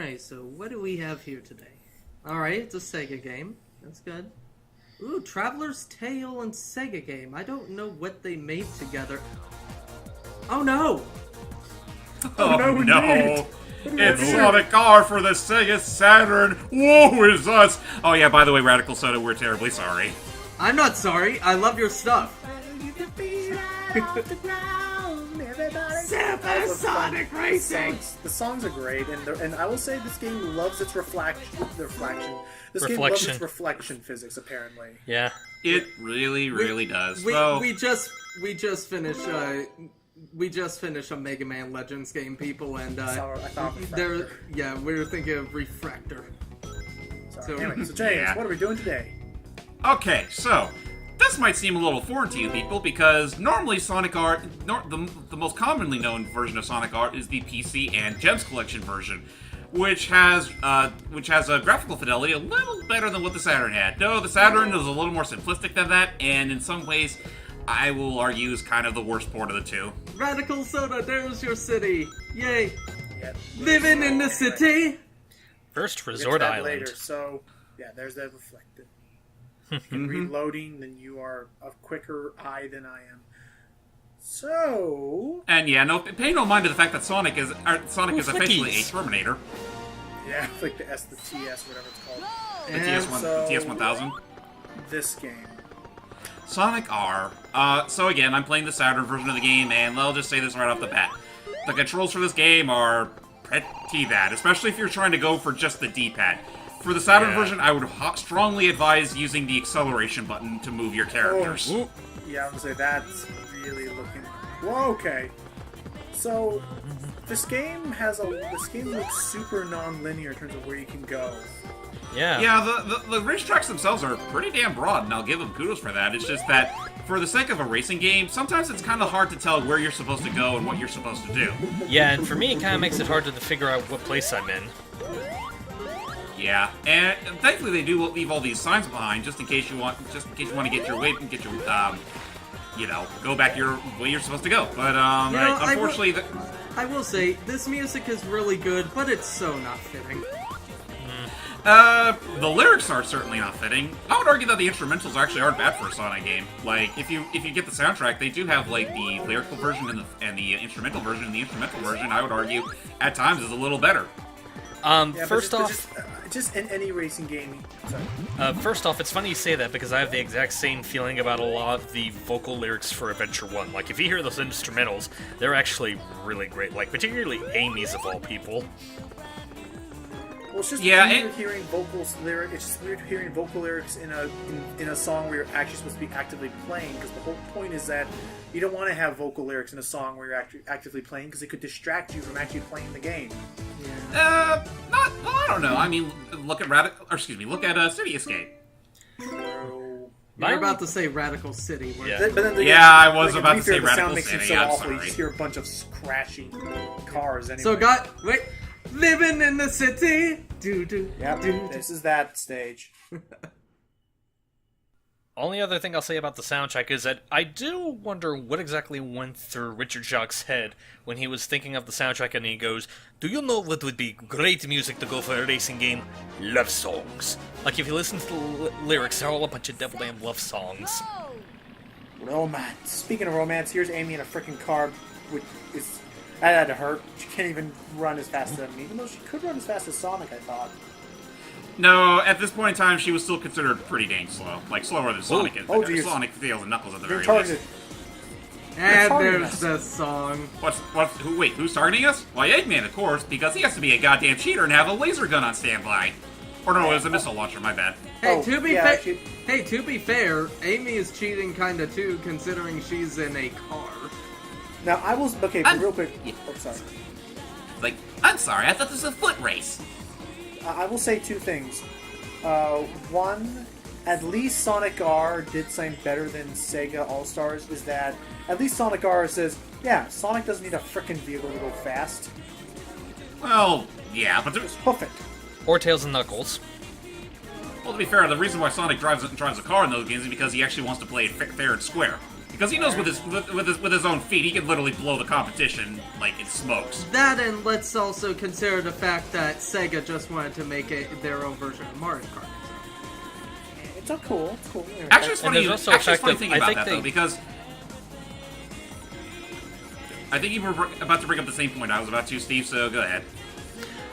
Alright, so what do we have here today? Alright, it's a Sega game. That's good. Ooh, Traveler's Tale and Sega game. I don't know what they made together. Oh no! Oh no! It's Sonic R for the Sega Saturn! Woe is us! Oh yeah, by the way, Radical Soda, we're terribly sorry. I'm not sorry, I love your stuff. Supersonic Racing! The songs are great, and I will say this game loves its reflection. Game loves its reflection physics, apparently. Yeah. It really does. We just finished a Mega Man Legends game, people, and we were thinking of Refractor. Anyway, so James, what are we doing today? Okay, so this might seem a little foreign to you people because normally Sonic R, the most commonly known version of Sonic R is the PC and Gems Collection version, which has a graphical fidelity a little better than what the Saturn had. No, the Saturn is a little more simplistic than that, and in some ways, I will argue is kind of the worst port of the two. Radical Soda, there's your city! Yay! Yep. Living in the city! First Resort Island. Later. So, yeah, there's that reflected. In reloading, then you are of quicker eye than I am. So... And yeah, pay no mind to the fact that Sonic is officially a Terminator. Yeah, like the TS, whatever it's called. The TS-1000. This game. Sonic R. So again, I'm playing the Saturn version of the game, and I'll just say this right off the bat. The controls for this game are pretty bad, especially if you're trying to go for just the D-pad. For the Saturn version, I would strongly advise using the acceleration button to move your characters. Oh, yeah, I would say that's really looking... Whoa, okay. So, this game looks super non-linear in terms of where you can go. Yeah. Yeah, the racetracks themselves are pretty damn broad, and I'll give them kudos for that. It's just that, for the sake of a racing game, sometimes it's kind of hard to tell where you're supposed to go and what you're supposed to do. Yeah, and for me, it kind of makes it harder to figure out what place I'm in. Yeah, and thankfully they do leave all these signs behind, just in case you want to get your way and get your, go back your way you're supposed to go. But unfortunately, I will say this music is really good, but it's so not fitting. The lyrics are certainly not fitting. I would argue that the instrumentals actually aren't bad for a Sonic game. Like, if you get the soundtrack, they do have like the lyrical version and the instrumental version. And the instrumental version, I would argue, at times is a little better. First off, just in any racing game. first off, it's funny you say that because I have the exact same feeling about a lot of the vocal lyrics for Adventure 1. Like, if you hear those instrumentals, they're actually really great. Like, particularly Amy's of all people. Well, it's just weird hearing It's just weird hearing vocal lyrics in a song where you're actually supposed to be actively playing. Because the whole point is that you don't want to have vocal lyrics in a song where you're actively playing because it could distract you from actually playing the game. I don't know. I mean, look at City Escape. You're about to say Radical City. I was about to say Radical City. The sound makes it so awful. You just hear a bunch of crashing cars anyway. So, living in the city. This is that stage. Only other thing I'll say about the soundtrack is that I do wonder what exactly went through Richard Jacques' head when he was thinking of the soundtrack and he goes, "Do you know what would be great music to go for a racing game? Love songs." Like, if you listen to the lyrics, they're all a bunch of devil-damn love songs. Romance. Speaking of romance, here's Amy in a freaking car, which is... That had to hurt. She can't even run as fast as me, even though she could run as fast as Sonic, I thought. No, at this point in time, she was still considered pretty dang slow. Like, slower than Sonic is. Sonic, Tails, and Knuckles at the very least. And there's the song. Who's targeting us? Why, Eggman, of course, because he has to be a goddamn cheater and have a laser gun on standby. Or no, it was a missile launcher, my bad. Hey, to be fair, Amy is cheating kinda too, considering she's in a car. Now, real quick. Oh, sorry. Like, I'm sorry, I thought this was a foot race. I will say two things. One, at least Sonic R did something better than Sega All-Stars, is that at least Sonic R says, yeah, Sonic doesn't need a frickin' vehicle to go fast. Well, yeah, but there's... Hoof it. Or Tails and Knuckles. Well, to be fair, the reason why Sonic drives a car in those games is because he actually wants to play it fair and square. Because he knows with his own feet, he can literally blow the competition like in smokes. That, and let's also consider the fact that Sega just wanted to make their own version of Mario Kart. It's so cool. It's cool. Actually, it's funny. there's also Actually, a it's funny fact thinking that I about that think though, because I think you were about to bring up the same point I was about to, Steve. So go ahead.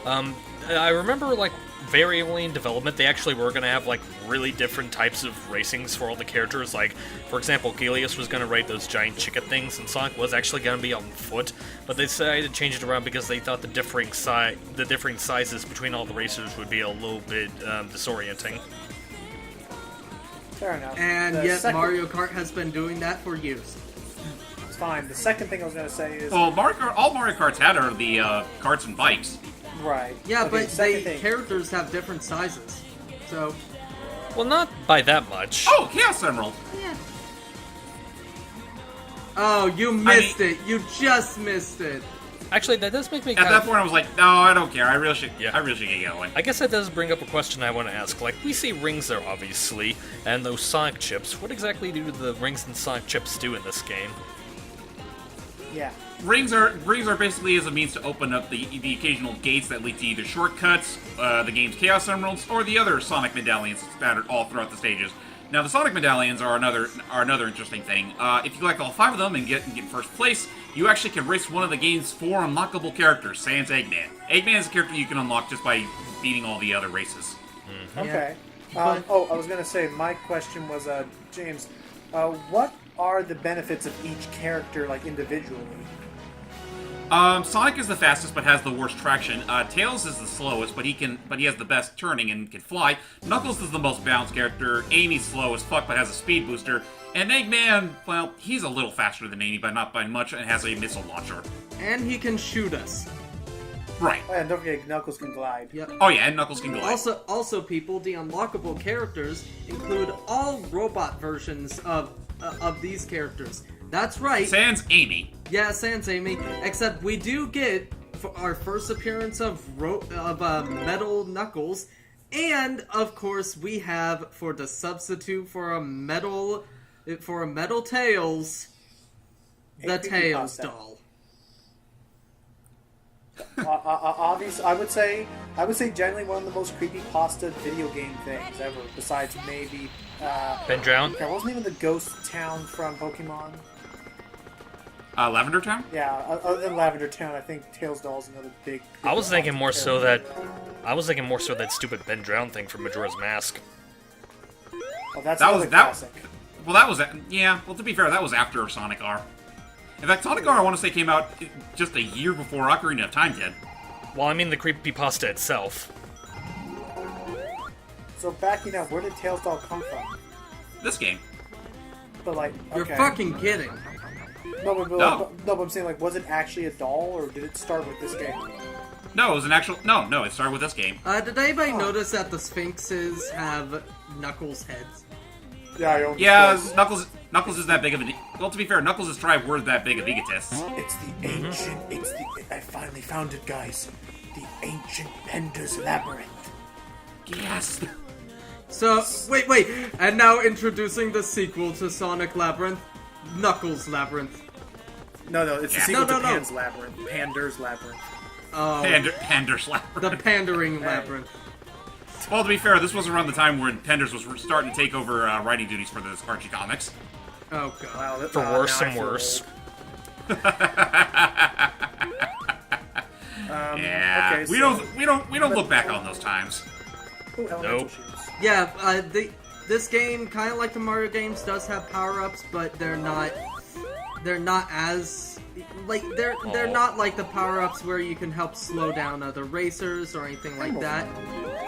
I remember, like, very early in development, they actually were going to have, like, really different types of racings for all the characters. Like, for example, Gilius was going to ride those giant chicken things, and Sonic was actually going to be on foot. But they decided to change it around because they thought the differing sizes between all the racers would be a little bit disorienting. Fair enough. And yet Mario Kart has been doing that for years. It's fine. The second thing I was going to say is... Well, all Mario Karts had are the carts and bikes. Right. Yeah, Okay, but characters have different sizes. So... Well, not by that much. Oh, Chaos Emerald! Yeah. Oh, you missed it. You just missed it. Actually, that does make me At kind that of... point, I was like, no, I don't care. I really should get going. I guess that does bring up a question I want to ask. Like, we see rings there, obviously, and those Sonic chips. What exactly do the rings and Sonic chips do in this game? Yeah. Rings are basically as a means to open up the occasional gates that lead to either shortcuts, the game's Chaos Emeralds, or the other Sonic medallions scattered all throughout the stages. Now, the Sonic medallions are another interesting thing. If you collect all 5 of them and get first place, you actually can race one of the game's 4 unlockable characters, sans Eggman. Eggman is a character you can unlock just by beating all the other races. Mm-hmm. Okay. I was going to say, my question was, James, what are the benefits of each character, like, individually? Sonic is the fastest, but has the worst traction. Tails is the slowest, but he has the best turning and can fly. Knuckles is the most balanced character. Amy's slow as fuck, but has a speed booster. And Eggman, well, he's a little faster than Amy, but not by much, and has a missile launcher. And he can shoot us. Right. Oh, and don't forget, Knuckles can glide. Yep. Oh yeah, and Knuckles can glide. Also, people, the unlockable characters include all robot versions of these characters. That's right. Sans Amy. Yeah, sans Amy. Except we do get for our first appearance of Metal Knuckles, and of course we have for the substitute for a Metal Tails, the Tails doll. Obviously, I would say generally one of the most creepypasta video game things ever. Besides maybe Ben Drown? What was the name of the ghost town from Pokemon? Lavender Town? Yeah, other than Lavender Town, I think Tails Doll's another big. I was thinking more so that stupid Ben Drown thing from Majora's Mask. Oh, that's That another was- that- classic. Well, that was... Yeah, well, to be fair, that was after Sonic R. In fact, Sonic R, I want to say, came out just a year before Ocarina of Time did. Well, I mean the creepypasta itself. So backing up, where did Tails Doll come from? This game. But like, You're okay. fucking kidding. No, but, No. but I'm saying, like, was it actually a doll, or did it start with this game? No, it was an actual... No, it started with this game. Did anybody notice that the Sphinxes have Knuckles' heads? Yeah, I own Yeah, this. Knuckles is that big of an... Well, to be fair, Knuckles' tribe were that big of egotists. It's the ancient. I finally found it, guys. The ancient Pender's Labyrinth. Yes! So, wait, and now introducing the sequel to Sonic Labyrinth, Knuckles Labyrinth. No, it's the Yeah. sequel No. to Pan's Labyrinth. Pander's Labyrinth. Oh, Pander's Labyrinth. the pandering labyrinth. Well, to be fair, this was around the time when Penders was starting to take over writing duties for the Archie comics. Oh god. Wow, For worse now I and feel worse. old. Yeah, okay, we don't look back on those times. Ooh, elemental Nope. shoes. Yeah, this game, kind of like the Mario games, does have power-ups, but they're not as, like, they're not like the power-ups where you can help slow down other racers or anything like that.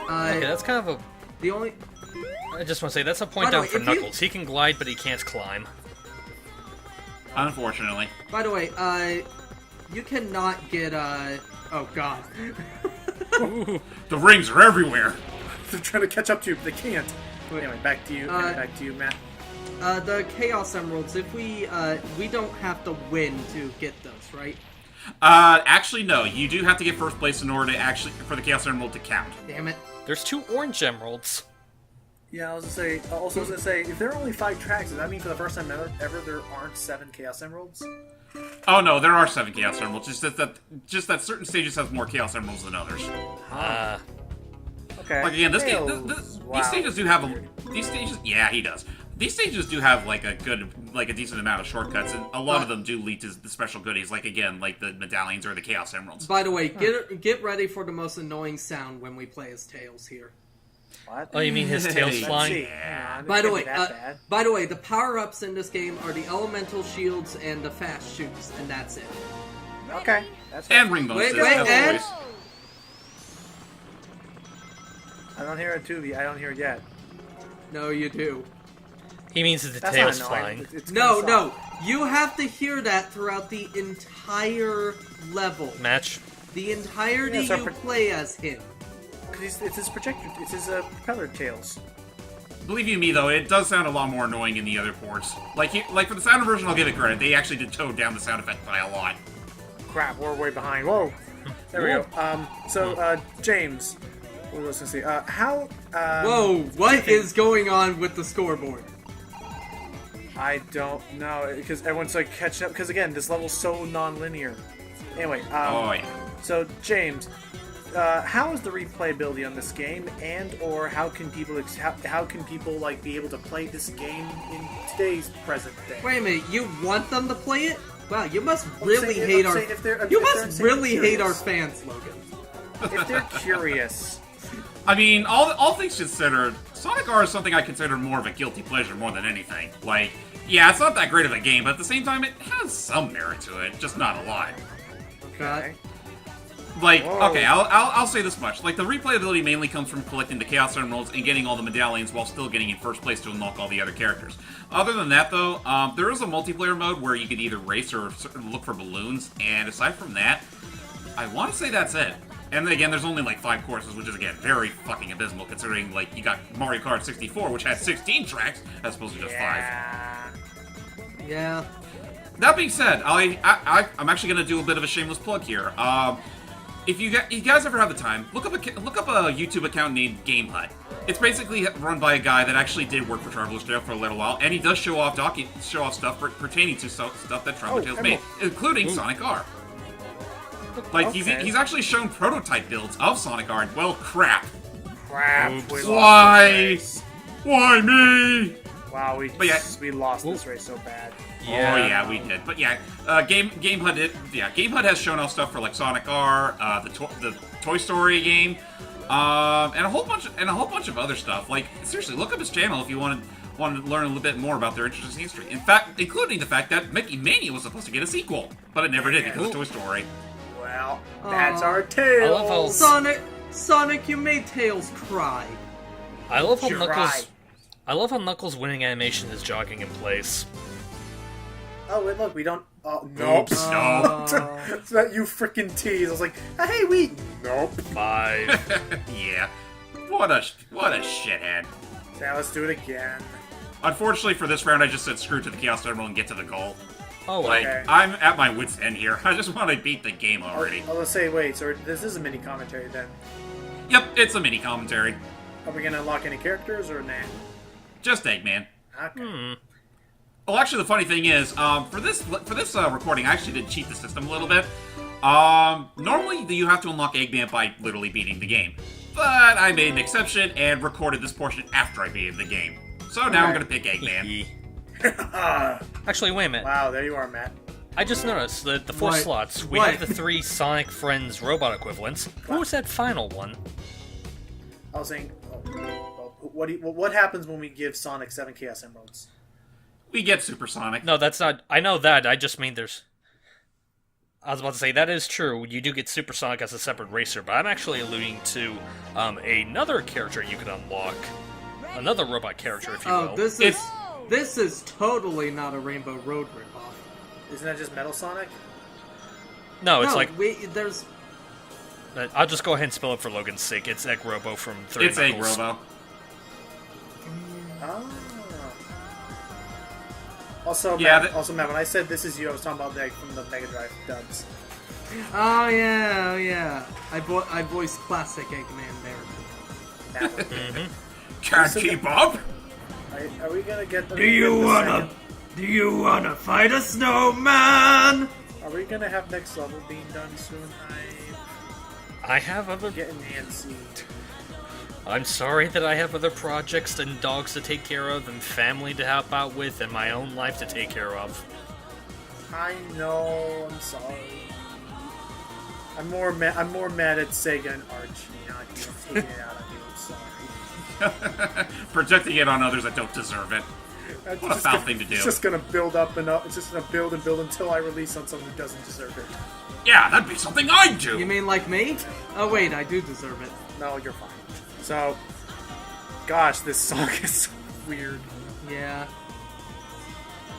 Okay, that's kind of a... The only... I just want to say, that's a point By the down way, for if you- Knuckles. He can glide, but he can't climb. Unfortunately. By the way, you cannot get, oh god. The rings are everywhere. They're trying to catch up to you, but they can't. Anyway, back to you, Matt. The Chaos Emeralds, if we don't have to win to get those, right? Actually, no. You do have to get first place in order to for the Chaos Emerald to count. Damn it. There's 2 orange emeralds. Yeah, I was gonna say, if there are only 5 tracks, does that mean for the first time ever there aren't 7 Chaos Emeralds? Oh no, there are 7 Chaos Emeralds. Just that certain stages have more Chaos Emeralds than others. Okay. Like again, Wow. these stages do have these stages. Yeah, he does. These stages do have like a decent amount of shortcuts, and a lot of them do lead to the special goodies. Like again, like the medallions or the Chaos Emeralds. By the way, get ready for the most annoying sound when we play as Tails here. What? Oh, you mean his tail's Let's flying? Yeah. By the way, the power-ups in this game are the elemental shields and the fast shoots, and that's it. Okay. That's And ring Wait, bonuses, as and- always. I don't hear it too. I don't hear it yet. No, you do. He means that the That's tail's not annoying. flying. It's No, kinda no. soft. You have to hear that throughout the entire level. Match. The entirety Yeah, so you for- play as him. It's his projector. It's his propeller tails. Believe you me, though, it does sound a lot more annoying in the other ports. Like for the Saturn version, I'll give it credit. They actually did tone down the sound effect by a lot. Crap, we're way behind. Whoa. There we go. James, what was I going to say? How? Whoa, what is going on with the scoreboard? I don't know because everyone's like catching up. Because again, this level's so non-linear. Anyway. Oh yeah. So James, how is the replayability on this game, and or how can people like be able to play this game in today's present day? Wait a minute, you want them to play it? Wow, you must I'm really saying- hate I'm our. saying if they're- You if must they're really hate our curious. fans, Logan. If they're curious. I mean, all things considered, Sonic R is something I consider more of a guilty pleasure more than anything. Like, yeah, it's not that great of a game, but at the same time, it has some merit to it, just not a lot. Okay. Like, Whoa. okay, I'll say this much. Like, the replayability mainly comes from collecting the Chaos Emeralds and getting all the medallions while still getting in first place to unlock all the other characters. Other than that, though, there is a multiplayer mode where you could either race or look for balloons, and aside from that, I want to say that's it. And then again, there's only like 5 courses, which is again very fucking abysmal considering like you got Mario Kart 64, which had 16 tracks as opposed to just 5. Yeah. That being said, I'm actually gonna do a bit of a shameless plug here. If you guys ever have the time, look up a YouTube account named Game Hut. It's basically run by a guy that actually did work for Traveler's Tale for a little while, and he does show off stuff pertaining to stuff that Traveler's Tale's made, including Sonic R. Like, Okay. he's actually shown prototype builds of Sonic R. Well, crap. Crap. Oops. We lost Why? this race. Why me? Wow, But yeah. we lost this race so bad. Oh yeah, we did. But yeah, Game Hut has shown off stuff for like Sonic R, the Toy Story game, and a whole bunch of other stuff. Like seriously, look up his channel if you want to learn a little bit more about their interesting history. In fact, including the fact that Mickey Mania was supposed to get a sequel, but it never did because of Toy Story. Well, that's Aw. our tail. I love how- Sonic, you made Tails cry. I love how You're Knuckles. right. I love how Knuckles' winning animation is jogging in place. Oh, wait, look, we don't. Nope. Oops, no. So that you freaking tease. I was like, hey, we. Nope. 5. Yeah. What a shithead. Now let's do it again. Unfortunately for this round, I just said screw to the Chaos Emerald and get to the goal. Oh, Like, Okay. I'm at my wit's end here. I just want to beat the game already. Let's say, wait, so this is a mini commentary then. Yep, it's a mini commentary. Are we gonna unlock any characters or nah? Just Eggman. Okay. Well, actually, the funny thing is, for this recording, I actually did cheat the system a little bit. Normally, you have to unlock Eggman by literally beating the game. But I made an exception and recorded this portion after I beat the game. So now I'm going to pick Eggman. Actually, wait a minute. Wow, there you are, Matt. I just noticed that the 4 What? slots, we What? have the 3 Sonic Friends robot equivalents. Who was that final one? I was saying, what happens when we give Sonic 7 Chaos Emeralds? We get Supersonic. No, that's not. I know that. I just mean there's. I was about to say that is true. You do get Supersonic as a separate racer, but I'm actually alluding to another character you could unlock, another robot character, if you will. Oh, this is totally not a Rainbow Road ripoff. Isn't that just Metal Sonic? No, it's no, like. there's. I'll just go ahead and spell it for Logan's sake. It's Egg Robo from Three It's Egg Knuckles. Robo. Oh. Also, Yeah, Matt, when I said this is you, I was talking about the egg from the Mega Drive dubs. Oh yeah. I voiced classic Eggman there. That one. Can't keep up? Are we gonna get the... Do you wanna fight a snowman? Are we gonna have next level being done soon? I have other... Getting antsy. I'm sorry that I have other projects and dogs to take care of, and family to help out with, and my own life to take care of. I know. I'm sorry. I'm more mad at Sega and Archie, not you taking it out on you. I'm sorry. Projecting it on others that don't deserve it. What a foul thing to do. It's just gonna build up and up. It's just gonna build and build until I release on someone who doesn't deserve it. Yeah, that'd be something I'd do! You mean like me? Oh wait, I do deserve it. No, you're fine. So, gosh, this song is so weird. Yeah.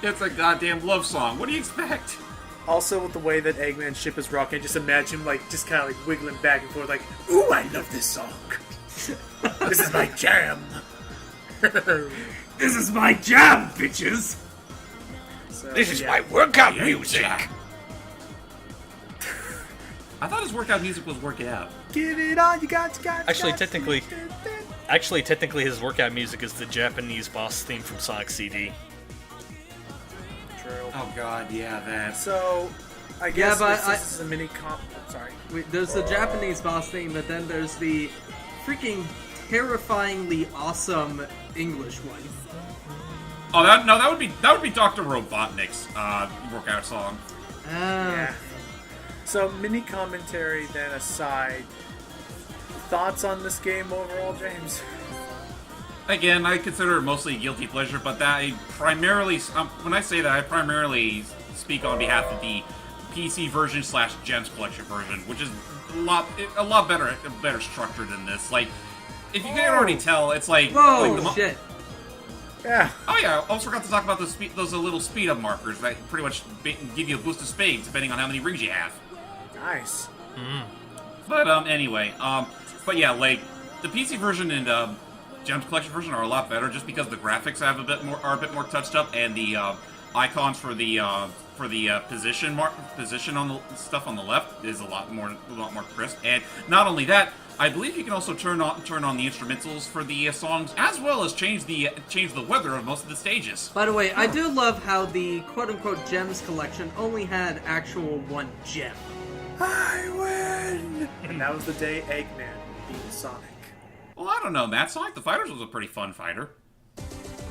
It's a goddamn love song. What do you expect? Also, with the way that Eggman's ship is rocking, I just imagine him, like, just kind of like wiggling back and forth, like, ooh, I love this song. This is my jam. This is my jam, bitches! So, This is yeah. my workout Yeah, music! Jack. I thought his workout music was Work It Out. Get it on, you got. Actually, technically his workout music is the Japanese boss theme from Sonic CD. True. Oh god, yeah, that. So, I guess but this is a mini comp. Oh, sorry. There's the Japanese boss theme, but then there's the freaking terrifyingly awesome English one. Oh, that would be Dr. Robotnik's workout song. Yeah. So, mini commentary then aside, thoughts on this game overall, James? Again, I consider it mostly a guilty pleasure, but that I primarily, when I say that, I primarily speak on behalf of the PC version / Gems Collection version, which is a lot better structured than this. Like, if you can already tell, it's like, Whoa, shit. Yeah. Oh yeah, I almost forgot to talk about those little speed up markers that pretty much give you a boost of speed depending on how many rings you have. Nice. But anyway, but yeah, like the PC version and Gems Collection version are a lot better just because the graphics are a bit more touched up, and the icons for the position on the stuff on the left is a lot more crisp. And not only that, I believe you can also turn on the instrumentals for the songs, as well as change the weather of most of the stages. By the way, I do love how the quote-unquote Gems Collection only had actual one gem. I win! And that was the day Eggman beat Sonic. Well, I don't know, Matt. Sonic the Fighters was a pretty fun fighter.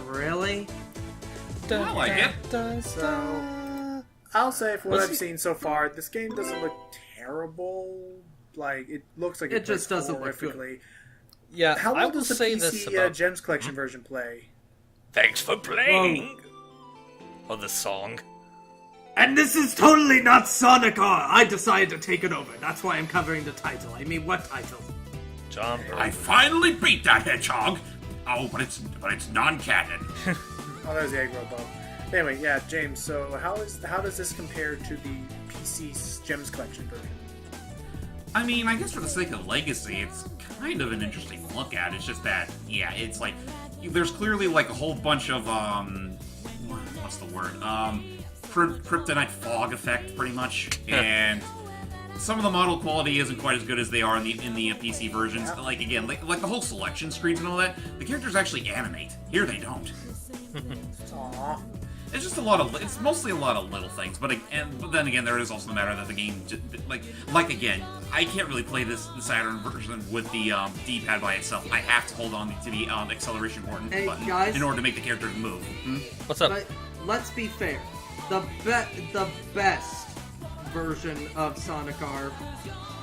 Really? I like it. So, I'll say for what I've seen so far, this game doesn't look terrible. Like, it looks like It just doesn't look good. horrifically. Yeah, How I well will does the say PC this about... Gems Collection version play? Thanks for playing! Oh, this song. And this is totally not Sonic R. I decided to take it over. That's why I'm covering the title. I mean, what title? John I finally beat that hedgehog. Oh, but it's non-canon. Oh, there's the Egg Robo. Anyway, yeah, James, so how does this compare to the PC Gems Collection version? I mean, I guess for the sake of legacy, it's kind of an interesting look at. It's just that, yeah, it's like there's clearly like a whole bunch of what's the word? Kryptonite fog effect, pretty much, and some of the model quality isn't quite as good as they are in the PC versions. Yeah. Like again, like the whole selection screens and all that, the characters actually animate. Here they don't. Aww. It's just it's mostly a lot of little things, but then again, there is also the matter that the game, like again, I can't really play the Saturn version with the D-pad by itself. I have to hold on to the acceleration button guys? in order to make the characters move. What's up? But let's be fair. The best version of Sonic R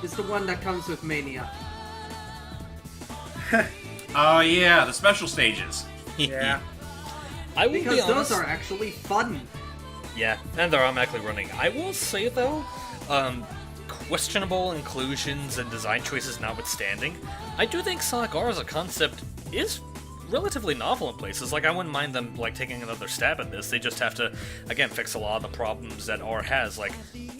is the one that comes with Mania. Oh yeah, the special stages. Yeah. I will Because be honest. those are actually fun. Yeah, and they're automatically running. I will say though, questionable inclusions and design choices notwithstanding, I do think Sonic R as a concept is relatively novel in places. Like, I wouldn't mind them like taking another stab at this. They just have to, again, fix a lot of the problems that R has, like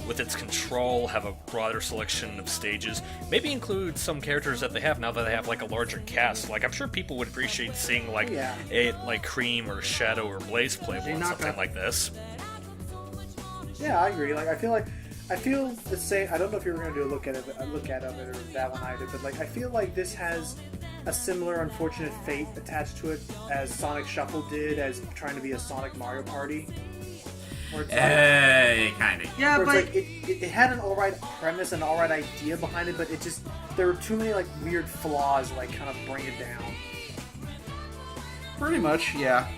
with its control, have a broader selection of stages, maybe include some characters that they have now that they have like a larger cast. Like, I'm sure people would appreciate seeing like like Cream or Shadow or Blaze playable in something like this. Yeah, I agree. Like, I feel the same. I don't know if you were going to do a look at it or that one either, but like, I feel like this has a similar unfortunate fate attached to it as Sonic Shuffle did, as trying to be a Sonic Mario Party. Where it's kind of. Yeah, where but it's like, it had an alright premise, an alright idea behind it, but it just, there were too many like weird flaws that like kind of bring it down. Pretty much, yeah.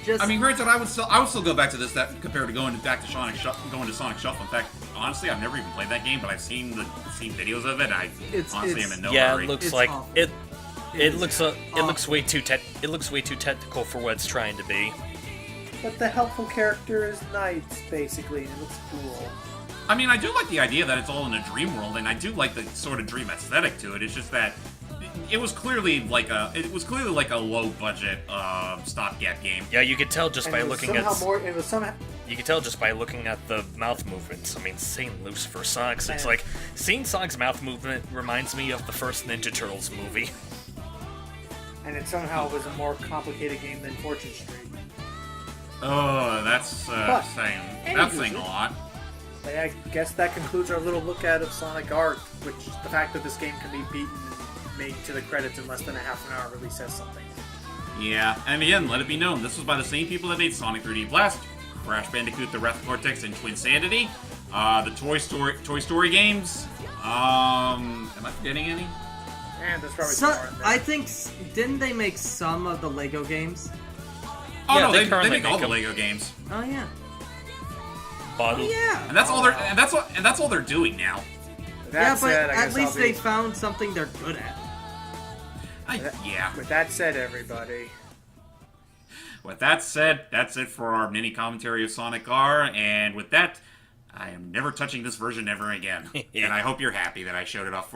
just I mean, granted, I would still go back to this compared to going to Sonic Shuffle. In fact, honestly, I've never even played that game, but I've seen videos of it. And I honestly am in no yeah, hurry. it looks It's like awful. it looks way too technical for what it's trying to be. But the helpful character is Knights, basically, and it looks cool. I mean, I do like the idea that it's all in a dream world, and I do like the sort of dream aesthetic to it. It's just that it was clearly like a low budget stopgap game. Yeah, you could tell just And by it was looking at it was somehow you could tell just by looking at the mouth movements. I mean, seeing Lucifer Sonic's, it's like seeing Sonic's mouth movement reminds me of the first Ninja Turtles movie. and it somehow was a more complicated game than Fortune Street. Oh, that's saying a lot. But I guess that concludes our little look at of Sonic Art, which the fact that this game can be beaten and made to the credits in less than a half an hour really says something. Yeah, and again, let it be known, this was by the same people that made Sonic 3D Blast, Crash Bandicoot, The Wrath of Cortex, and Twin Sanity, the Toy Story games. Am I forgetting any? And there's probably so, some more in there. I think didn't they make some of the Lego games? Oh Yeah, no, they they currently make all make the them. Lego games, Oh yeah. Bottle. Oh yeah. and that's all they're doing now. That Yeah, but said, I at guess least I'll be- they found something they're good at. Yeah. With that said, everybody, With that said, that's it for our mini commentary of Sonic R, and with that, I am never touching this version ever again. And I hope you're happy that I showed it off.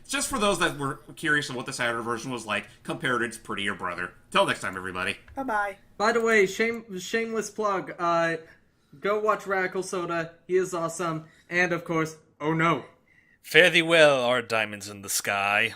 Just for those that were curious of what the Saturn version was like, compared to its prettier brother. Till next time, everybody. bye-bye. By the way, shameless plug. Go watch Radical Soda. He is awesome. And of course, oh no. Fare thee well, our diamonds in the sky.